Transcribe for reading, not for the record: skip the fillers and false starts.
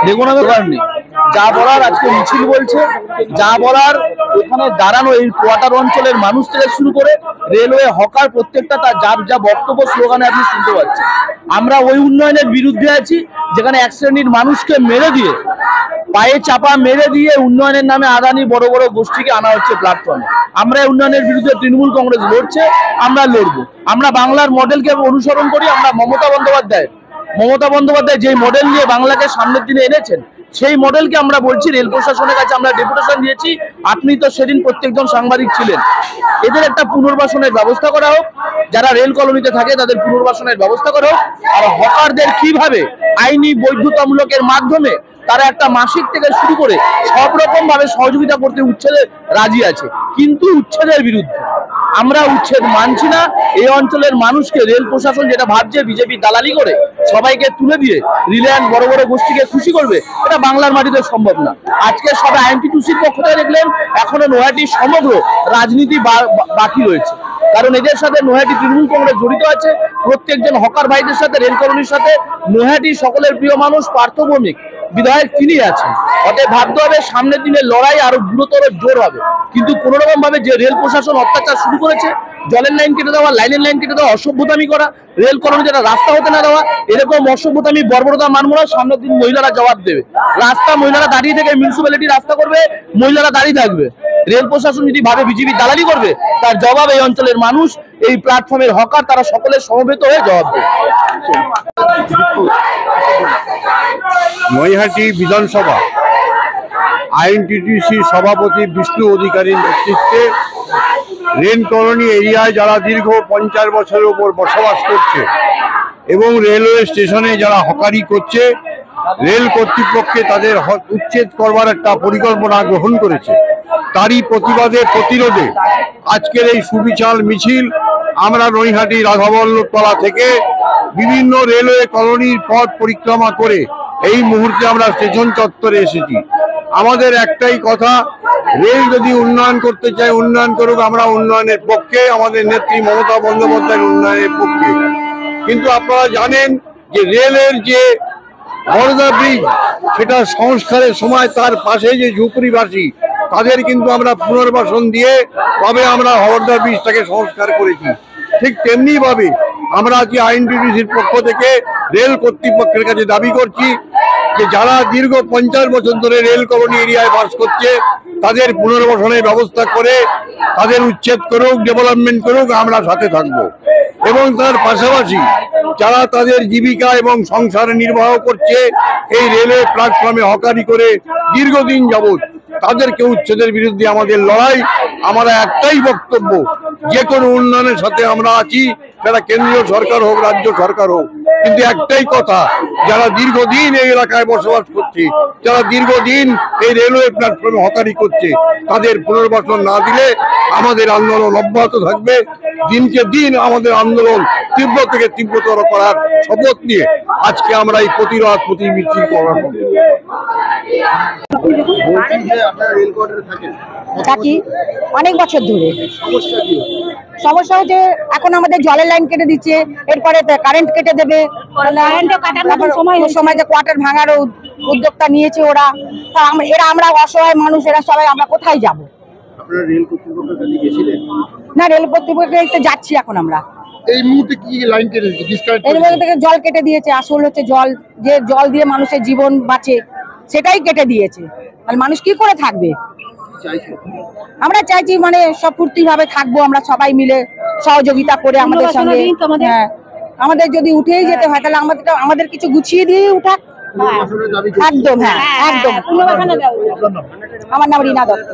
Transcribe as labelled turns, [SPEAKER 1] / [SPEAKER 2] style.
[SPEAKER 1] দেখুন দরকার নেই, যা বলার আজকে মিছিল বলছে, যা বলার এখানে দাঁড়ানো এই কোয়ার্টার অঞ্চলের মানুষ থেকে শুরু করে রেলওয়ে হকার প্রত্যেকটা তার যার যা বক্তব্য স্লোগানে আপনি শুনতে পাচ্ছেন। আমরা ওই উন্নয়নের বিরুদ্ধে আছি যেখানে এক শ্রেণীর মানুষকে মেরে দিয়ে, পায়ে চাপা মেরে দিয়ে উন্নয়নের নামে আদানি বড় বড় গোষ্ঠীকে আনা হচ্ছে প্ল্যাটফর্মে। আমরা উন্নয়নের বিরুদ্ধে তৃণমূল কংগ্রেস লড়ছে, আমরা লড়বো। আমরা বাংলার মডেলকে অনুসরণ করি। আমরা মমতা বন্দ্যোপাধ্যায় যে মডেল নিয়ে বাংলাকে সামনের দিনে এনেছেন, সেই মডেলকে আমরা বলছি। রেল প্রশাসনের কাছে আমরা ডেপুটেশন দিয়েছি, আপনি তো সেদিন প্রত্যেকজন সাংবাদিক ছিলেন। এদের একটা পুনর্বাসনের ব্যবস্থা করা হোক, যারা রেল কলোনিতে থাকে তাদের পুনর্বাসনের ব্যবস্থা করা হোক। আর হকারদের কিভাবে আইনি বৈধতামূলকের মাধ্যমে তারা একটা মাসিক থেকে শুরু করে সব রকম ভাবে সহযোগিতা করতে উচ্ছেদে রাজি আছে, কিন্তু উচ্ছেদের বিরুদ্ধে। আমরা উচ্ছেদ মানছি না। এই অঞ্চলের মানুষকে রেল প্রশাসন যেটা ভাবছে বিজেপি দালালি করে সবাইকে তুলে দিয়ে রিলায়েন্স বড় বড় গোষ্ঠীকে খুশি করবে, এটা বাংলার মাটিতে সম্ভব না। আজকে সবাই আইএনটিটিউসির পক্ষ থেকে দেখলেন, এখনো নৈহাটির সমগ্র রাজনীতি বাকি রয়েছে। কারণ এদের সাথে নৈহাটি তৃণমূল কংগ্রেস জড়িত আছে। প্রত্যেকজন হকার ভাইদের সাথে, রেল কলোনির সাথে নৈহাটি সকলের প্রিয় মানুষ পার্থ ভৌমিক বিধায়ক তিনি আছেন। অতএব ভাবতে হবে সামনের দিনে লড়াই আরো গুরুতর জোর হবে। কিন্তু কোন রকম ভাবে যে রেল প্রশাসন অত্যাচার শুরু করেছে, জলের লাইন কেটে দেওয়া, লাইনের লাইন কেটে দেওয়া, অসভ্যতামি করা, রেল কলোনি যেটা রাস্তা হতে না দেওয়া, এরকম অসভ্যতামি বর্বরতা মানব না। সামনের দিন মহিলারা জবাব দেবে। রাস্তা মহিলারা দাঁড়িয়ে থেকে মিউনিসিপ্যালিটি রাস্তা করবে, মহিলারা দাঁড়িয়ে থাকবে। রেল প্রশাসন যদি ভাবে বিজেপি দালালি করবে, তার জবাব এই অঞ্চলের মানুষ, এই প্ল্যাটফর্মের হকার, তারা সকলে সমবেত হয়ে জবাব দেবে।
[SPEAKER 2] নৈহাটি বিধানসভা আইএনটিটিউসি সভাপতি বিষ্ণু অধিকারীর নেতৃত্বে রেল কলোনি এরিয়ায় যারা দীর্ঘ 50 বছরের উপর বসবাস করছে এবং রেলওয়ে স্টেশনে যারা হকারি করছে, রেল কর্তৃপক্ষে তাদের উচ্ছেদ করবার একটা পরিকল্পনা গ্রহণ করেছে। তারই প্রতিবাদে প্রতিরোধে আজকের এই সুবিচার মিছিল আমরা নৈহাটি রাধাবল্লভতলা থেকে বিভিন্ন রেলওয়ে কলোনির পথ পরিক্রমা করে এই মুহূর্তে আমরা স্টেশন চত্বরে এসেছি। আমাদের একটাই কথা, রেল যদি উন্নয়ন করতে চায় উন্নয়ন করুক, আমরা উন্নয়নের পক্ষে, আমাদের নেত্রী মমতা বন্দ্যোপাধ্যায়ের উন্নয়নের পক্ষে। কিন্তু আপনারা জানেন যে রেলের যে বরদা ব্রিজ, সেটা সংস্কারের সময় তার পাশে যে ঝুপড়িবাসী তাদের কিন্তু আমরা পুনর্বাসন দিয়ে তবে আমরা বরদা ব্রিজটাকে সংস্কার করেছি। ঠিক তেমনি ভাবে আমরা আজকে আইএনটিটিউসির পক্ষ থেকে রেল কর্তৃপক্ষের কাছে দাবি করছি যে যারা দীর্ঘ 50 বছর ধরে রেল কলোনি এরিয়ায় বাস করছে তাদের পুনর্বাসনের ব্যবস্থা করে তাদের উচ্ছেদ করুক, ডেভেলপমেন্ট করুক, আমরা সাথে থাকবো। এবং তার পাশাপাশি যারা তাদের জীবিকা এবং সংসার নির্বাহ করছে এই রেলওয়ে প্ল্যাটফর্মে হকারি করে দীর্ঘদিন যাবৎ, তাদেরকে উচ্ছেদের বিরুদ্ধে আমাদের লড়াই। আমরা একটাই বক্তব্য, যে কোনো উন্নয়নের সাথে আমরা আছি, সেটা কেন্দ্রীয় সরকার হোক, রাজ্য সরকার হোক। কিন্তু একটাই কথা, যারা দীর্ঘদিন এই এলাকায় বসবাস করছে, যারা দীর্ঘদিন এই রেলওয়ে প্ল্যাটফর্মে হকারি করছে, তাদের পুনর্বাসন না দিলে আমাদের আন্দোলন অব্যাহত থাকবে। দিনকে দিন আমাদের আন্দোলন তীব্র থেকে তীব্রতর করার শপথ নিয়ে আজকে আমরা এই প্রতিরোধ মিছিল করার
[SPEAKER 3] থাকি অনেক বছর ধরে। সমস্যা হচ্ছে এখন আমাদের জলের লাইন কেটে দিচ্ছে, এরপরে কারেন্ট কেটে দেবে, সময় যে কোয়ার্টার ভাঙার উদ্যোগটা নিয়েছে ওরা। আমরা অসহায় মানুষ, এরা সবাই আমরা কোথায় যাব? না, রেল কর্তৃপক্ষে যাচ্ছি এখন আমরা।
[SPEAKER 4] এই মুহূর্তে কি লাইন কেটে দিয়েছে?
[SPEAKER 3] এর মধ্যে থেকে জল কেটে দিয়েছে। আসল হচ্ছে জল, যে জল দিয়ে মানুষের জীবন বাঁচে, সেটাই কেটে দিয়েছে। তাহলে মানুষ কি করে থাকবে? আমরা চাইছি মানে সব ফুর্তি ভাবে থাকবো, আমরা সবাই মিলে সহযোগিতা করে আমাদের সঙ্গে। হ্যাঁ, আমাদের যদি উঠেই যেতে হয় তাহলে আমাদের কিছু গুছিয়ে দিয়ে উঠাক। একদম, হ্যাঁ একদম। আমার নাম রীনা দত্ত।